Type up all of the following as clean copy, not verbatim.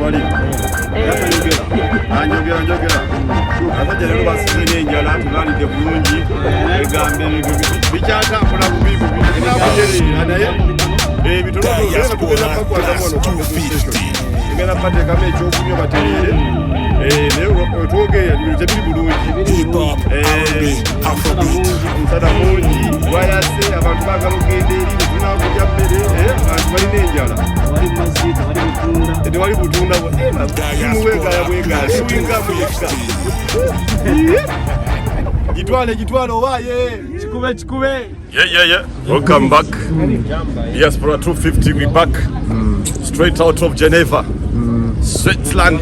wali njogera abajja lero basize n'enjala tubalidde bulungi egambe bikyatambula bubibu naye ebitolotugenda tugenda bakwata mwono tugenda bateekamu ekyokunywa batereere naye twogeera tebiri bulungi omusana mungi wayase abantu baagala okugenda eri netunakulya mmere abantu balina enjala tewali butunda muwegaya bwegaya siwingamu yekka gitwale owaye kikube yeah welcome back Diaspora 250 we back straight out of Geneva Switzerland.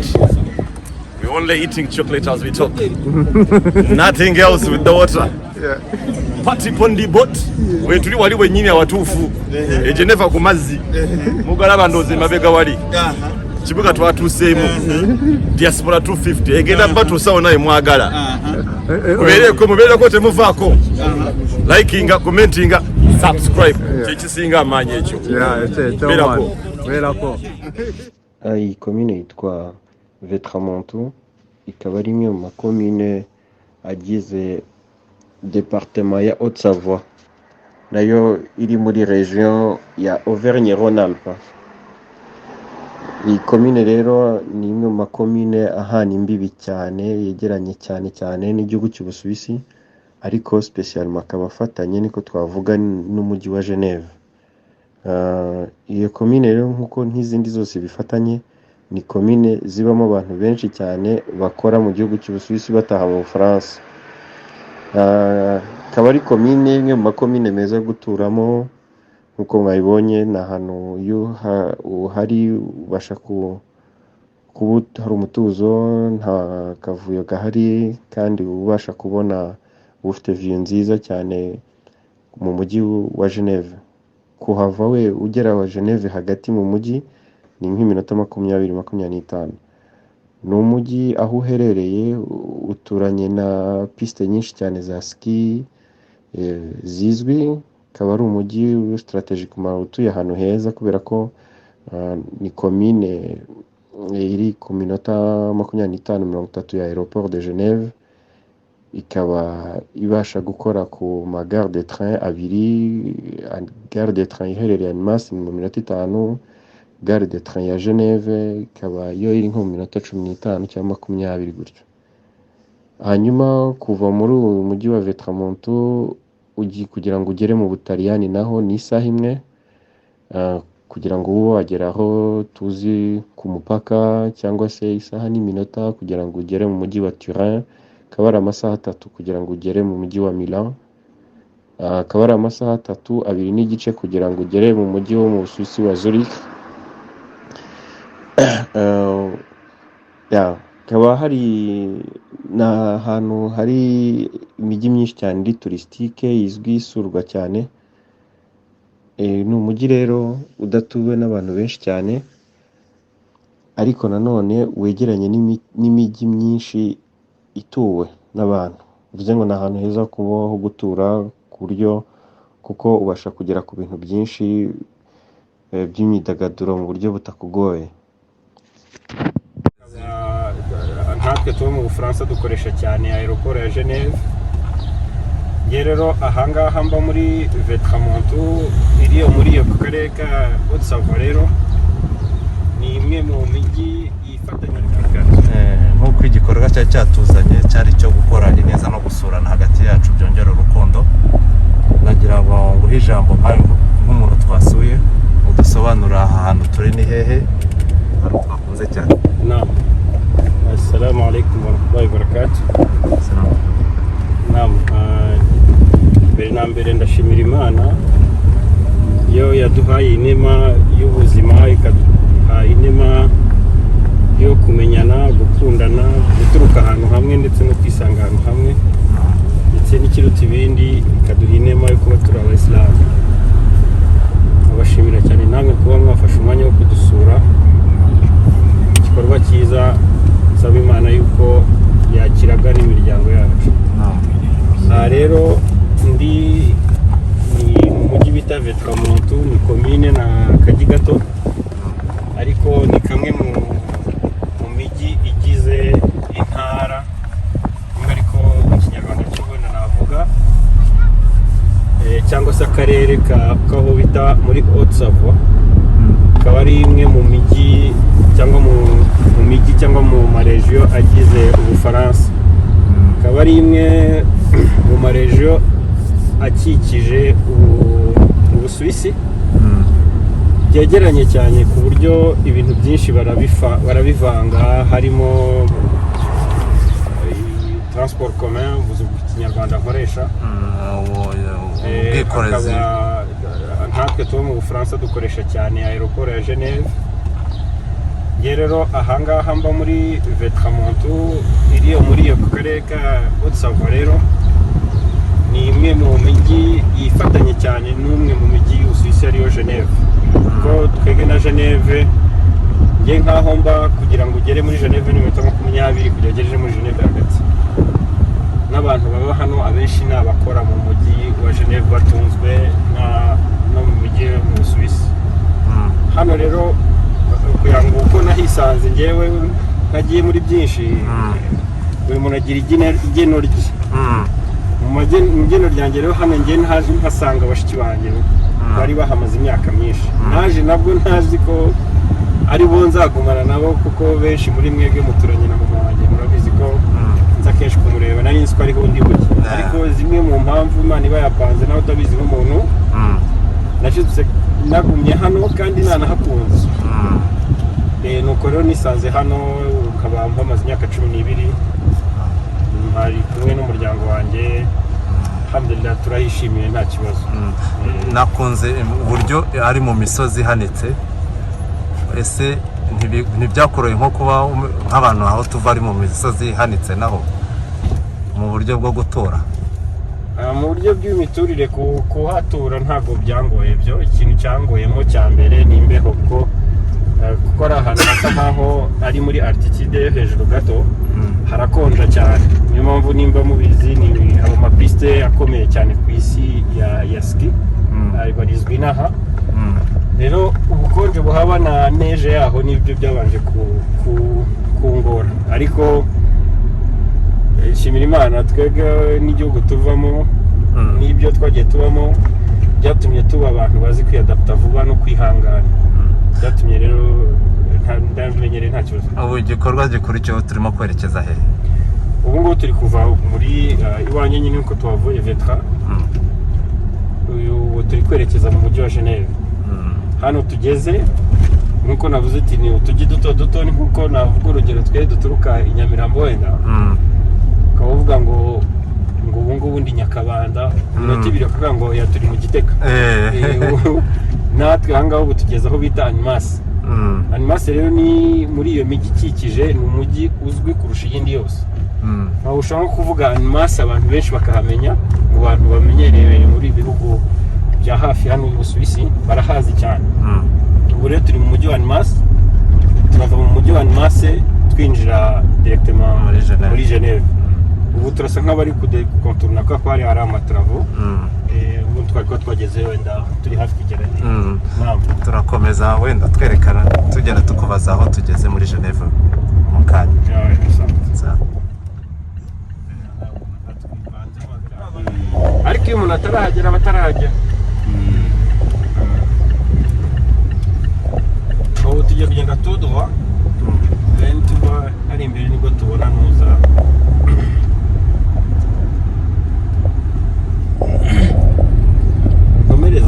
We're only eating chocolate as we talk. Nothing else with the water. Party on the boat. We tuli wali wenyini awatufu Geneva ku mazzi mugalaba ndoze mabega wali kibuga twatuseemu Diaspora 250 egenda batusawo naye mwagala mubeereko temuvaako likinga commentinga subscribe kyekisinga amaanyi ekyo beerako. Iyi komine yitwa Vetramonto ikaba ari imwe mu makomine agize departement ya Haute-Savoie nayo iri muri region ya Auvergne-Rhône-Alpes. Iyi komine rero ni imwe mu makomine ahana imbibi cyane yegeranye cyane n'igihugu cy'Ubusuwisi ariko spesialement akaba afatanye niko twavuga n'umujyi wa Genève. Iyo komine rero nkuko nk'izindi zose bifatanye ni komine zibamo abantu benshi cyane bakora mu gihugu cy'Ubusuwisi bataha mu Bufaransa. Akaba ari komine imwe mu makomine meza yo guturamo nkuko mwabibonye ni ahantu iyo uhari ubasha kuba hari umutuzo nta kavuyo gahari kandi ubasha kubona ufite view nziza cyane mu mujyi wa Genève. Kuhava we ugera wa Genève hagati mu mujyi ni nk'iminota 20-25. Ni umujyi aho uherereye uturanye na piste nyinshi cyane za ski zizwi, akaba ari umujyi strategiquement utuye ahantu heza kubera ko ni komine iri ku minota 25-30 ya aéroport de Genève, ikaba ibasha gukora ku magare de train abiri, gare de train iherereye Annemasse mu minota 5, gare de train ya Genève ikaba yo iri nko mu minota 15 cyangwa 20 gutyo. Hanyuma kuva muri uyu mujyi wa Vetramonto kugira ngo ugere mu Butaliyani naho ni isaha imwe, kugira ngo ube wagera aho tuzi ku mupaka cyangwa se isaha n'iminota kugira ngo ugere mu mujyi wa Turin, akaba ari amasaha 3 kugira ngo ugere mu mujyi wa Milan, akaba ari amasaha 2 n'igice kugira ngo ugere mu mujyi wo mu Busuwisi wa Zurich. Hakaba hari n'ahantu hari imijyi myinshi cyane iri touristique izwi isurwa cyane. Ni umujyi rero udatuwe n'abantu benshi cyane ariko nanone wegeranye n'imijyi myinshi ituwe n'abantu. Bivuze ngo ni ahantu heza kubaho gutura ku buryo kuko ubasha kugera ku bintu byinshi by'imyidagaduro mu buryo butakugoye. Natwe tuba mu Bufaransa dukoresha cyane aeroport ya Genève. Rero ahangaha mba muri Vetramonto iri muri iyo karere ka Haute-Savoie rero ni imwe mu mijyi ifatanya nk'uko igikorwa cyatuzanye cyari cyo gukora ineza no gusurana hagati yacu byongera urukundo. Nagira ngo nguhe ijambo nk'umuntu twasuye udusobanura aha hantu turi ni hehe hari twakunze cyane. Assalamu alaikum warahmatullahi wabarakatuh. Mbere ndashimira Imana yo yaduhaye inema y'ubuzima, ikaduha inema yo kumenyana, gukundana, guturuka ahantu hamwe ndetse no kwisanga ahantu hamwe, ndetse n'ikiruta ibindi ikaduha inema yo kuba turi abayisilamu. Abashimira cyane namwe kuba mwafashe umwanya wo kudusura, igikorwa cyiza. Nsaba Imana yuko yakiraga n'imiryango yacu. Rero ndi ni mu mujyi bita Vetramonto, ni komine na kajyi gato ariko ni kamwe mu karere k'aho bita muri Haute-Savoie, akaba ari imwe mu mijyi cyangwa mu mijyi cyangwa mu maregiyo agize Ubufaransa, akaba ari imwe mu maregiyo akikije Ubusuwisi, byegeranye cyane ku buryo ibintu byinshi barabivanga, harimo transport commun, ubuzu bw'ikinyarwanda nkoresha, ubwikorezi. Nkatwe tuba mu Bufaransa dukoresha cyane aeroport ya Genève. Nge rero ahangaha mba muri Vetramontu, iri muri iyo karere ka Haute-Savoie, rero ni imwe mu mijyi yifatanye cyane n'umwe mu mijyi y'Ubusuwisi ariyo Genève, kuko twebwe na Genève, nge nkaho mba kugira ngo ugere muri Genève ni minota 20 kugira ugejeje muri Genève hagati. N'abantu baba hano abenshi ni abakora mu mujyi wa Genève batunzwe no mu mijyi mu Busuwisi. Hano rero kugira ngo uko nahisanze ngewe nagiye muri byinshi, buri muntu agira igeno rye. Mu igeno ryanjye rero hano nge ntaje mpasanga bashiki banjye bari bahamaze imyaka myinshi, naje nabwo ntazi ko ari bo nzagumana nabo, kuko benshi muri mwebwe muturanye na mama wanjye, murabizi ko nza kenshi kumureba, nari nzi ko ariho ndi buke, ariko zimwe mu mpamvu Imana iba yapanze nawe utabizi nk'umuntu, nashitse nagumye hano kandi nanahakunze. Nuko rero nisanze hano, ukaba mpamaze imyaka 12, mpari kumwe n'umuryango wanjye, alhamdulillah turahishimiye nta kibazo. Nakunze uburyo ari mu misozi ihanitse. Ese ntibyakoroye nko kuba nk'abantu aho tuva ari mu misozi ihanitse naho mu buryo bwo gutora? Mu buryo bw'imiturire kuhatura ntabwo byangoye. Byo ikintu cyangoyemo cya mbere ni imbeho, kuko ari ahantu hasa nkaho ari muri altitude yo hejuru gato, harakonja cyane. Niyo mpamvu nimba mubizi ni amapiste akomeye cyane ku isi ya ski, barizwi n'aha. Rero ubukonje buhaba na neje yaho nibyo byabanje kungora, ariko shimira Imana, twebwe n'igihugu tuvamo n'ibyo twagiye tubamo byatumye tuba abantu bazi kwiyadapta vuba no kwihangana, byatumye rero ndamenyereye nta kibazo. Ubu igikorwa gikurikiyeho turimo kwerekeza he? Ubu ngubu turi kuva muri iwanjye nyine uko tuhavuye Vetra, uyu turi kwerekeza mu mujyi wa Genève. Hano tugeze nkuko navuze ati ni utujyi duto, ni nkuko navuga urugero twe duturuka i Nyamirambo wenda, ukaba uvuga ngo ubu ngubu ndi Nyakabanda, iminota 2 kuvuga ngo turi mu Gitega. Natwe ahangaho ubu tugeze aho bita Annemasse. Annemasse rero ni muri iyo mijyi ikikije, ni umujyi uzwi kurusha iyindi yose. Aho ushobora kuvuga Annemasse abantu benshi bakahamenya, mu bantu bamenyereye muri ibihugu bya hafi hano mu Busuwisi barahazi cyane. Ubu rero turi mu mujyi wa Annemasse, turava mu mujyi wa Annemasse twinjira directement muri Genève. Ubu turasa nk'abari kudekonturuna ko hari amatravo, ubu twari twageze wenda turi hafi kugera. Turakomeza wenda twerekana tugenda tukubaza aho tugeze muri Genève mu kanya. Ariko iyo umuntu atarahagera abatarahagera, ubu tugiye kugenda tuduha, tuba hari imbere nibwo tubona nuza.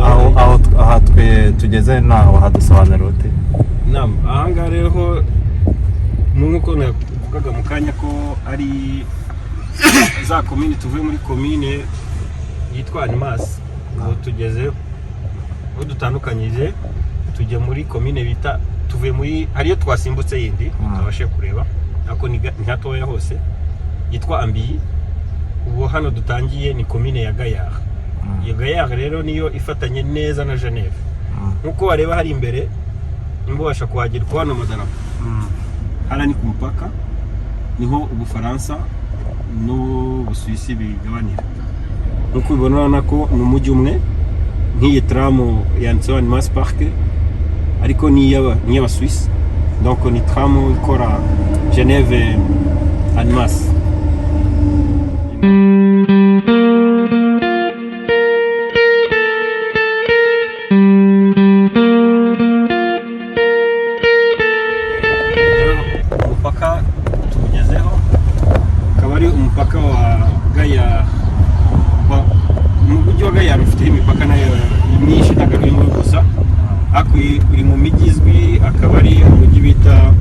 Aho tugeze naho hadusobanurira ute? Ahangaha rero nk'uko navugaga mu kanya ko ari za komine, tuvuye muri komine yitwa Annemasse, aho tugeze aho dutandukanyije, tujya muri komine bita, tuvuye muri hariyo twasimbutse yindi tutabashe kureba, ariko ni hatoya hose, yitwa Ambilly. Ubu hano dutangiye ni komine ya Gaillard. Iyo Gaillard rero niyo ifatanye neza na Genève. Nkuko wareba hari imbere, imbasha kuhagera kwa hano madarapo. Hano ni ku mupaka, niho Ubufaransa n'Ubusuwisi bigabanira. Nkuko ubibona ko ni umujyi umwe, nk'iyi tram yanditseho Annemasse Park, ariko ni y'Abasuwisi. Donc ni tram ikora Genève Annemasse. mupaka tugezeho, akaba ari umupaka wa Gaya. Mu mujyi wa Gaya ufite imipaka nayo myinshi ntabwo ari imwe gusa, ariko uri mu mijyi izwi, akaba ari umujyi bita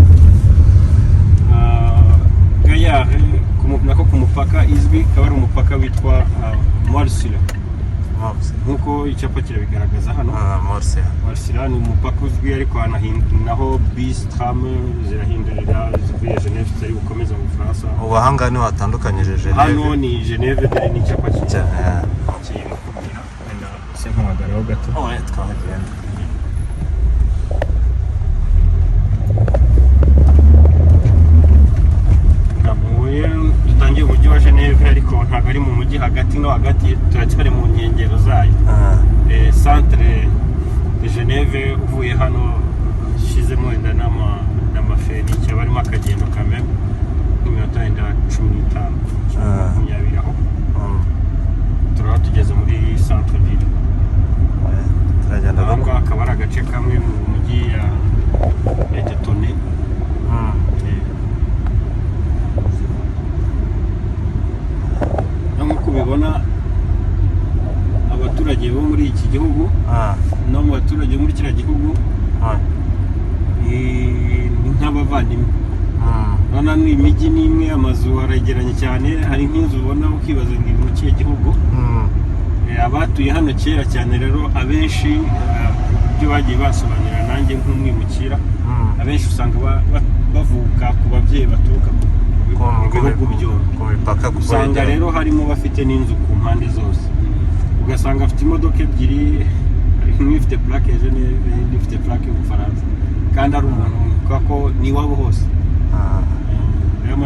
Gaya, nako ku mupaka izwi, akaba ari umupaka witwa Morsila. Nkuko icyapa kirabigaragaza hano, Morsila ni umupaka uzwi, ariko naho bus tram zirahindurira zivuye Genève zari gukomeza mu Bufaransa. Ubu ahangaha niho hatandukanyije Genève. Hano ni Genève, dore ni icyapa kirimo kubwira wenda se nk'amagaraho gato. Twahagenda. Dutangiye umujyi wa Genève, ariko ntabwo ari mu mujyi hagati no hagati, turacyari mu nkengero zayo. Centre de Genève, uvuye hano shizemo wenda n'amaferi cyaba arimo akagendo kamwe nk'iminota wenda 15 20 aho turaba tugeze muri centre ville. Turagenda aho ngaho akaba ari agace kamwe mu mujyi ya Etone. Nk'uko ubibona abaturage bo muri iki gihugu no mu baturage bo muri kiriya gihugu ni nk'abavandimwe. Urabona ni imijyi n'imwe, amazu aregeranye cyane, hari nk'inzu ubona ukibaza ngo ni mu kihe gihugu. Abatuye hano kera cyane rero abenshi ibyo bagiye basobanurira nanjye nk'umwimukira, abenshi usanga bavuka ku babyeyi baturuka mu bihugu byombi. Usanga rero harimo bafite n'inzu ku mpande zose, ugasanga afite imodoka ebyiri, imwe ifite plaque ya Genève, indi ifite plaque y'Ubufaransa, kandi ari umuntu kuko ko ni iwabo hose. Rero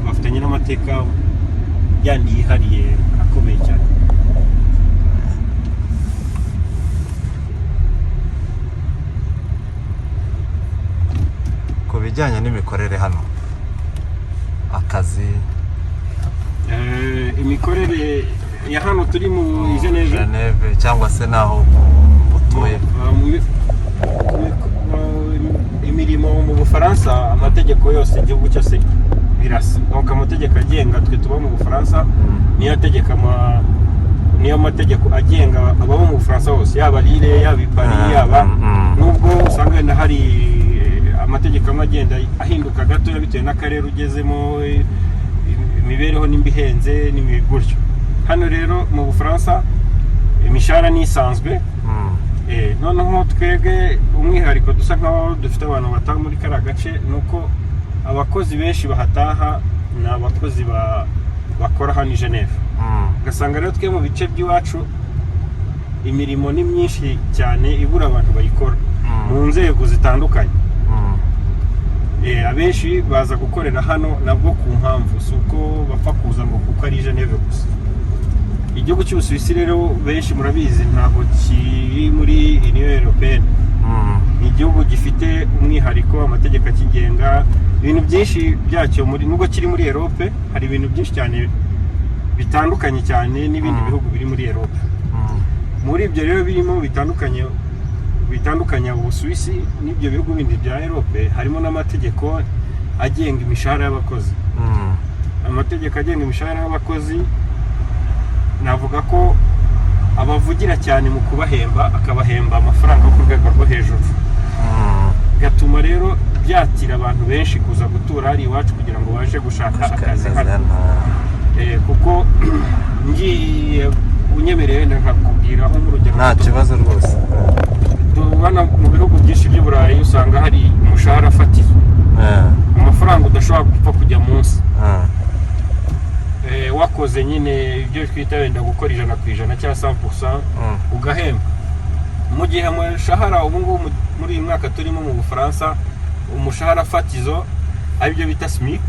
bafitanye n'amateka yandi yihariye akomeye cyane. Ku bijyanye n'imikorere hano, akazi, imikorere ya hano turi mu Genève cyangwa se naho utuye, imirimo mu Bufaransa, amategeko yose igihugu cyose birasa. Donc amategeko agenga twe tuba mu Bufaransa niyo mategeko agenga ababa mu Bufaransa hose, yaba Lille, yaba Paris, yaba nubwo usanga wenda hari amategeko amwe agenda ahinduka gato bitewe n'akarere ugezemo, imibereho n'imbihenze n'imiguryo. Hano rero mu Bufaransa imishahara ni isanzwe. Noneho twebwe umwihariko dusa nkaho dufite abantu bataha muri kariya gace, nuko abakozi benshi bahataha ni abakozi bakora hano i Genève. Ugasanga rero twe mu bice by'iwacu imirimo ni myinshi cyane, ibura abantu bayikora mu nzego zitandukanye. Abenshi baza gukorera hano nabwo ku mpamvu si uko bapfa kuza ngo kuko ari Genève gusa. Igihugu cy'Ubusuwisi rero benshi murabizi ntabwo kiri muri Union Européenne. Ni igihugu gifite umwihariko, amategeko akigenga, ibintu byinshi byacyo nubwo kiri muri Europe, hari ibintu byinshi cyane bitandukanye cyane n'ibindi bihugu biri muri Europe. Muri ibyo rero birimo bitandukanya Ubusuwisi n'ibyo bihugu bindi bya Europe, harimo n'amategeko agenga imishahara y'abakozi. Amategeko agenga imishahara y'abakozi navuga ko abavugira cyane mu kubahemba, akabahemba amafaranga yo ku rwego rwo hejuru. Gatuma rero byatira abantu benshi kuza gutura hari iwacu kugira ngo baje gushaka akazi hano. Kuko ngiye unyemereye nkakubwira aho mu rugero. Nta kibazo rwose. Tubana mu bihugu byinshi by'Uburayi usanga hari umushahara fatizo, amafaranga udashobora gupfa kujya munsi. Wakoze nyine ibyo twita wenda gukora 100% cyangwa 100% ugahemba. Mu gihe umushahara ubu ngubu muri uyu mwaka turimo mu Bufaransa, umushahara fatizo aribyo bita SMIC,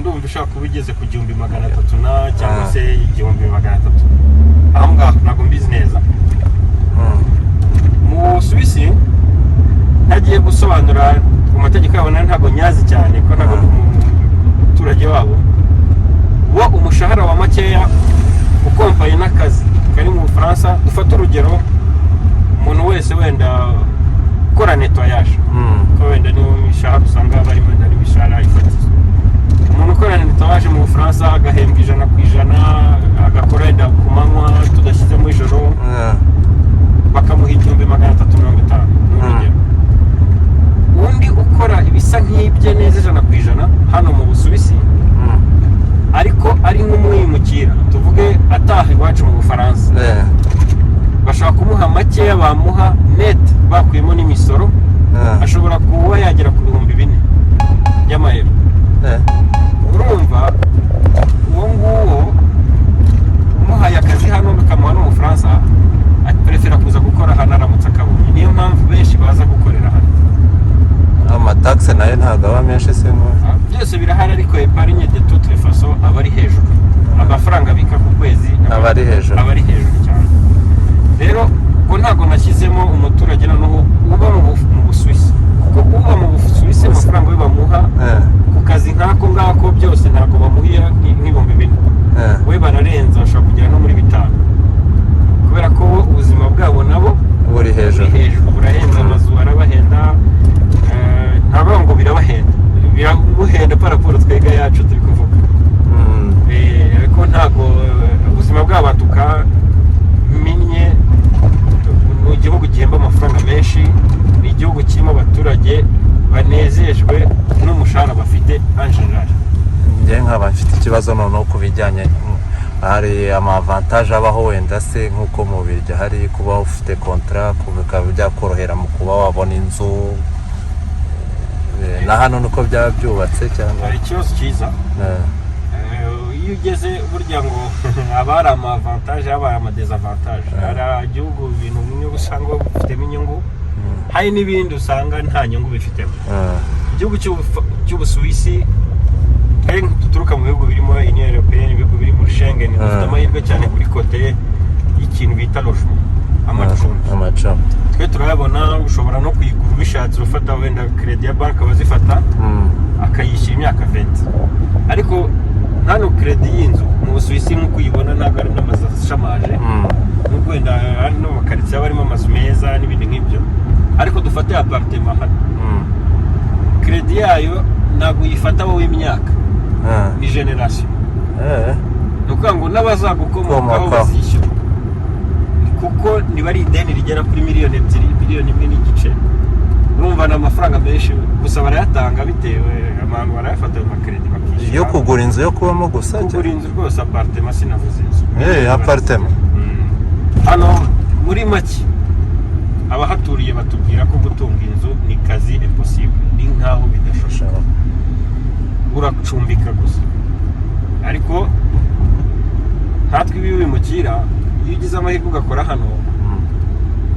ndumva ushaka kuba ugeze ku 1300 cyangwa se 1300. Aho ngaho ntabwo mbizi neza. Mu Suwisi hagiye gusobanura ku mategeko yabo ntabwo nyazi cyane ko ntabwo umuturage wabo wo umushahara wa makeya ukompaye n'akazi kari mu Bufaransa. Dufata urugero, umuntu wese wenda ukora nettoyage, ko wenda niwo mishahara usanga barimo nk'ibye neza 100% hano mu Busuwisi, ariko ari nk'umwimukira tuvuge ataha iwacu mu Bufaransa, bashaka kumuha makeya bamuha net bakuyemo n'imisoro, ashobora kuba yagera ku 4,000 y'amayero. Urumva uwo nguwo umuhaye akazi hano bakamuha no mu Bufaransa, prefera kuza gukora hano aramutse akabonye. Niyo mpamvu benshi baza gukorera hano. Amataxe nayo ntabwo aba menshi se ngo byose birahari, ariko epargne de toute façon aba ari hejuru. Amafaranga bika ku kwezi aba ari hejuru cyane. Rero ko ntabwo nashyizemo umuturage noneho uba mu Busuwisi, kuko uba mu Busuwisi amafaranga bamuha ku kazi nk'ako ngako byose ntabwo bamuhira nk'ibihumbi 4. We bararenza bashobora kugera no muri 5, kubera ko ubuzima bwabo nabo buri hejuru burahenze. Amazu arabahenda, ntabwo ngo birabuhenda paraporo twega yacu turi kuvuga. Ariko ntabwo ubuzima bwabo tukaminye. Ni igihugu gihemba amafaranga menshi, ni igihugu kirimo abaturage banezejwe n'umushahara bafite en general. njye nkaba mfite ikibazo noneho ku bijyanye, hari amavantaje abaho wenda se nk'uko mu Bubiligi hari kuba ufite kontra, bikaba byakorohera mu kuba wabona inzu, na hano nuko byaba byubatse cyangwa hari ikibazo cyiza. Iyo ugeze burya ngo haba hari amavantaje, haba hari amadesavantaje. Hari igihugu ibintu bimwe usanga bifitemo inyungu, hari n'ibindi usanga nta nyungu bifitemo. Igihugu cy'Ubusuwisi, twari duturuka mu bihugu birimo Union Européenne, ibihugu biri muri Schengen, dufite amahirwe cyane kuri kote y'ikintu bita logement, amacumbi. Twe turayabona, ushobora no kuyigura ubishatse, ufata wenda credit ya banki bazifata akayishyura imyaka 20. Ariko hano credit y'inzu mu Busuwisi nk'uko uyibona ntabwo ari n'amazu ashamaje, n'ubwo wenda hano bakaritsiye barimo amazu meza n'ibindi nk'ibyo, ariko dufate appartement hano, credit yayo ntabwo uyifata wowe imyaka, ni generation. Ni ukuvuga ngo n'abazagukomokaho bazishyura, kuko niba ari ideni rigera kuri 2 miliyoni, 1.5 miliyoni. Urumva ni amafaranga menshi, gusa barayatanga bitewe, abantu barayafata mu makredi bakishyura. Yo kugura inzu yo kubamo gusa? Kugura inzu rwose, appartement sinavuze inzu. Appartement. Hano muri make abahaturiye batubwira ko gutunga inzu ni kazi impossible, ni nkaho bidashoboka. Uracumbika gusa. Ariko hatwe ibi bimukira, iyo ugize amahirwe ugakora hano,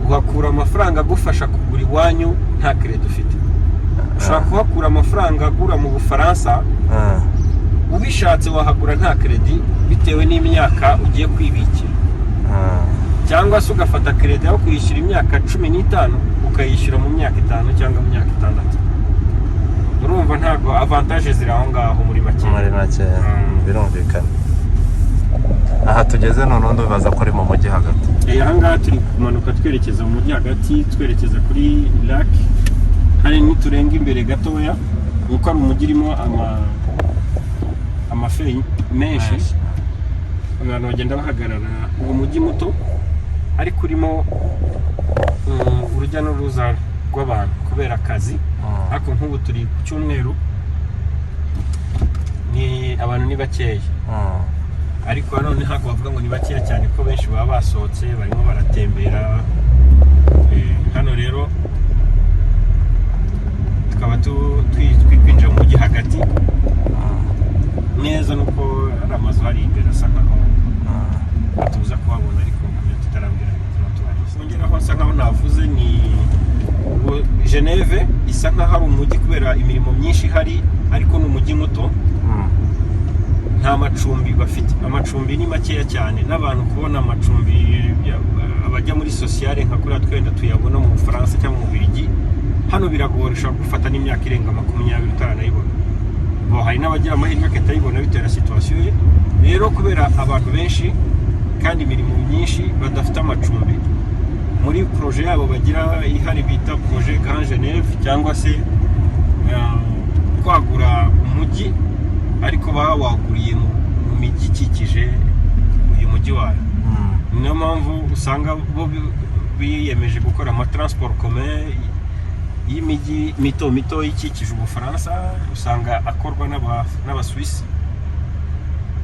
uhakura amafaranga agufasha kugura iwanyu nta credit ufite. Ushobora kuhakura amafaranga agura mu Bufaransa, ubishatse wahagura nta credit bitewe n'imyaka ugiye kwibikira. Cyangwa se ugafata credit yo kwishyura imyaka 15 ukayishyura mu myaka 5 cyangwa mu myaka 6. Urumva ntabwo avantage ziri aho ngaho muri make. Birumvikana. Aha tugeze noneho ndubaza ko ari mu mujyi hagati. Aha ngaha turi kumanuka twerekeza mu mujyi hagati, twerekeza kuri lac. Hari n'iturenga imbere gatoya, kuko ari umujyi urimo amaferi menshi. Abantu bagenda bahagarara. Uwo mujyi muto ariko urimo urujya n'uruza rw'abantu kubera akazi. Ariko nk'ubu turi ku cyumweru, ni abantu ni bakeya. Ariko hano ntabwo bavuga ngo ni bakeya cyane, ko benshi baba basohotse barimo baratembera. Hano rero tukaba twinjira mu mujyi hagati neza, nuko ari amazu hari imbere asa nkaho tuza kuhabona, ariko tutarambira kongeraho asa nkaho navuze ni Geneve. Isa nkaho ari umujyi kubera imirimo myinshi ihari, ariko ni umujyi muto, nta macumbi bafite. Amacumbi ni makeya cyane, n'abantu kubona amacumbi abajya muri sociale nka kuriya twenda tuyabona mu Bufaransa cyangwa mu Bubiligi, hano biragora, ushobora gufata n'imyaka irenga 20 utaranayibona. Hari n'abagira amahirwe akatayibona bitewe na situation ye. Rero kubera abantu benshi kandi imirimo myinshi badafite amacumbi, muri projet yabo bagira ihari bita projet Grand Genève, cyangwa se kwagura umujyi, ariko baba waguriye mu mijyi ikikije uyu mujyi wayo. Niyo mpamvu usanga bo biyemeje gukora ama transport commun y'imijyi mito mito ikikije Ubufaransa usanga akorwa n'Abasuwisi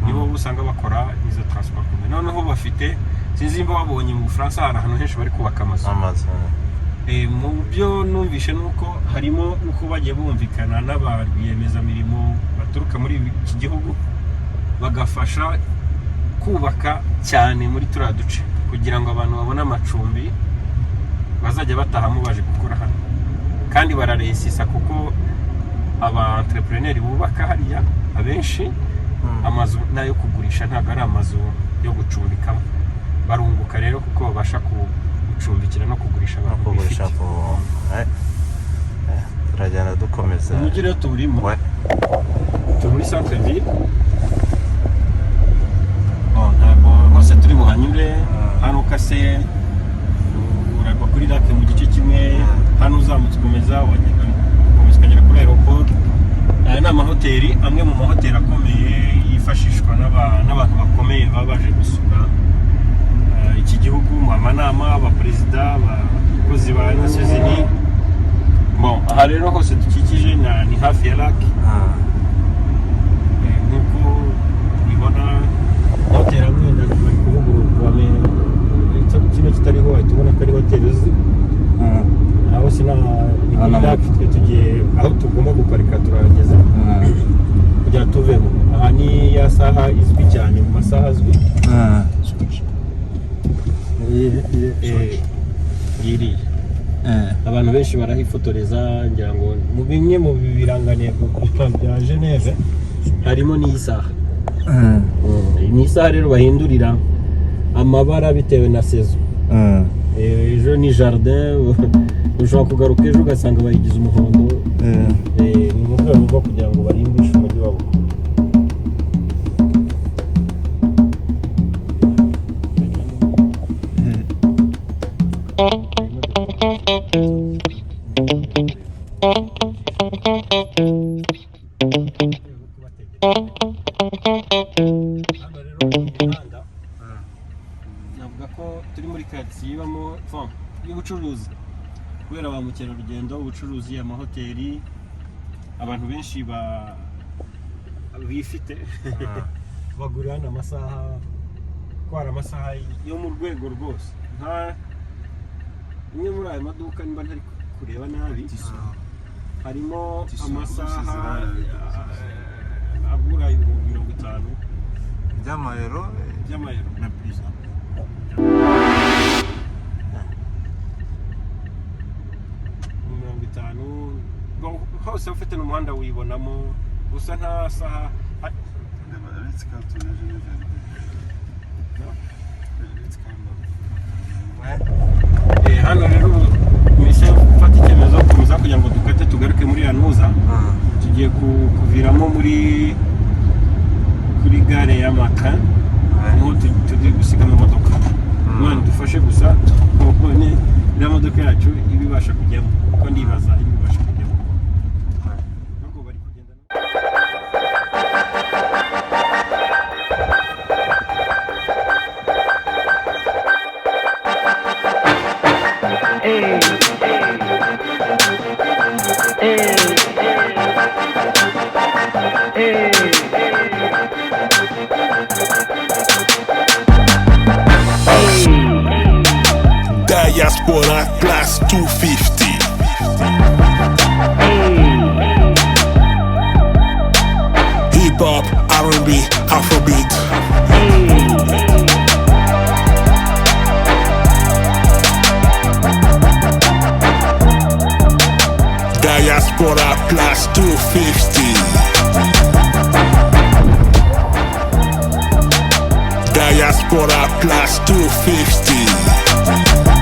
nibo usanga bakora izo transport noneho bafite sinzi imba babonye mu Bufaransa hari ahantu henshi bari kubaka amazu mu byo numvishe nuko harimo uko bagiye bumvikana n'abarwiyemezamirimo baturuka muri iki gihugu bagafasha kubaka cyane muri turiya duce kugira ngo abantu babone amacumbi bazajya batahamo baje gukora hano kandi bararesisa kuko aba entrepreneur bubaka hariya abenshi amazu nayo kugurisha ntabwo ari amazu yo gucumbikamo barunguka rero kuko babasha gucumbikira no kugurisha turajyana dukomeza umujyi rero turimo turi muri centre ville ntabwo hose turi buhanyure hano ukase uragwa kuri lake mu gice kimwe hano uzamutse ukomeza ukagera kuri aeroport aya ni amahoteli amwe mu mahoteli akomeye yifashishwa n'abantu bakomeye baba baje gusura iki gihugu mu manama abaperezida abakozi ba Nations Unies aha rero hose dukikije ni hafi ya lake nk'uko ubibona hoteli amwe bari kuvugururwa kino kitariho wahita ubona ko ari hoteli uzi aho lake twe tugiye aho tugomba guparika turahageze kugira tuveho aha ni ya saha izwi cyane mu masaha azwi iriya abantu benshi barahifotoreza ngira ngo mu bimwe mu birangantego bya Geneve harimo n'iyi saha ni isaha rero bahindurira amabara bitewe na sezo ejo ni jardin ushobora kugaruka ejo ugasanga bayigize umuhondo ni mu rwego rwo kugira ngo barimbishe umujyi wabo navuga ko turi muri quartier ibamo y'ubucuruzi kubera ba mukerarugendo ubucuruzi amahoteli abantu benshi bifite bagurira hano amasaha kwara amasaha yo mu rwego rwose nka imwe muri aya maduka niba ntari kureba nabi harimo amasaha agura 50,000 by'amayero na plus hose ufite n'umuhanda wibonamo gusa nta saha hano rero mbese gufata icyemezo gukomeza kugira ngo dukate tugaruke muri Yanuza tugiye kuviramo kuri gare ya Maka niho turi gusiga amamodoka none dufashe gusa kuko iriya modoka yacu ibibasha kujyamo kuko ndibaza ibibasha kujyamo nubwo bari kugenda Diaspora Class 250. Hip hop, R&B, Afrobeat. Diaspora Class 250. Diaspora Class 250.